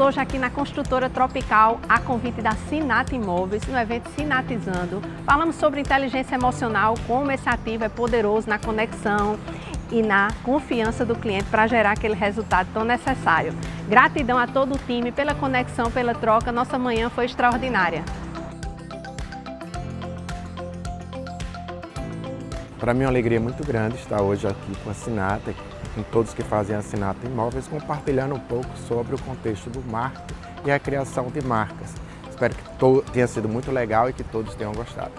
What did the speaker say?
hoje aqui na Construtora Tropical, a convite da Sinat Imóveis, no evento Sinatizando. Falamos sobre inteligência emocional, como esse ativo é poderoso na conexão e na confiança do cliente para gerar aquele resultado tão necessário. Gratidão a todo o time pela conexão, pela troca. Nossa manhã foi extraordinária. Para mim é uma alegria muito grande estar hoje aqui com a Sinat, com todos que fazem a Sinat Imóveis, compartilhando um pouco sobre o contexto do marketing e a criação de marcas. Espero que tenha sido muito legal e que todos tenham gostado.